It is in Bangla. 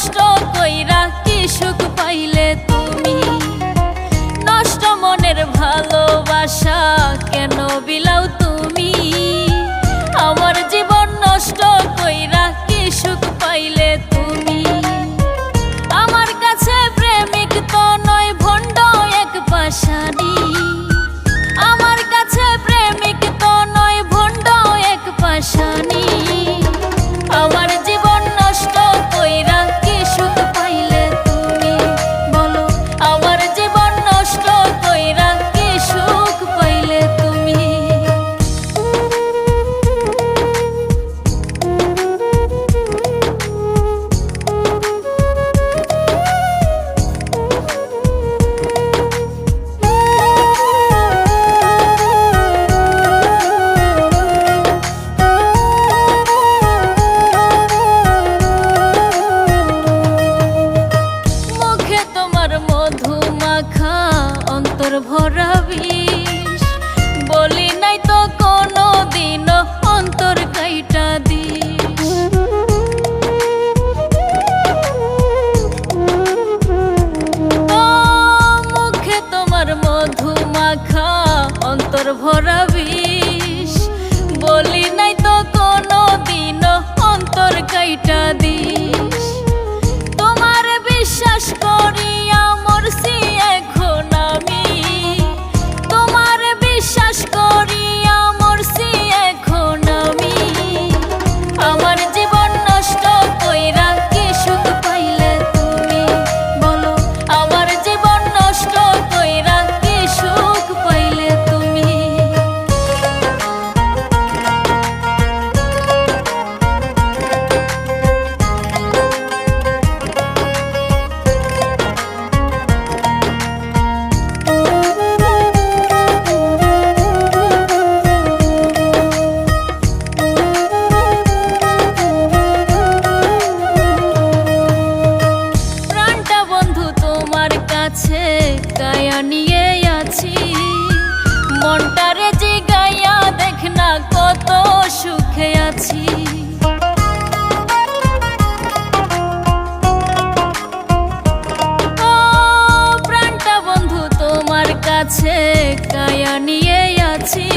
নষ্ট কইরা কি সুখ পাইলে তুমি? নষ্ট মনের ভালোবাসা কেন বিলাও তুমি? আমার জীবন নষ্ট কইরা কি সুখ পাইলে তুমি? আমার কাছে প্রেমিক তো নয়, ভণ্ড এক পাষাণী। আমার কাছে প্রেমিক তো নয়, ভণ্ড এক পাষাণী। আমার জীবন নষ্ট কইরা কি সুখ পাইলে তুমি? বলো, আমার জীবন নষ্ট কইরা কি সুখ পাইলে তুমি? মধু মাখা অন্তর ভরা বিষ, বলি নাই তো কোনো দিন অন্তর কাইটা দিস। মুখে তোমার মধু মাখা অন্তর ভরা বিষ, বলি নাই তো কোনো দিন অন্তর কাইটা দিস। তোমার বিশ্বাস করিয়া মরছি এখন আমি, তোমার বিশ্বাস করিয়া মরছি এখন আমি। আমার জীবন নষ্ট কইরা কি সুখ পাইলে তুমি? বলো, আমার জীবন নষ্ট কইরা কি সুখ পাইলে তুমি? গায়া নিয়ে আছি মনটারে জিগাইয়া, দেখ না কত সুখে আছি। প্রাণটা বন্ধু তোমার কাছে গায়া নিয়ে আছি।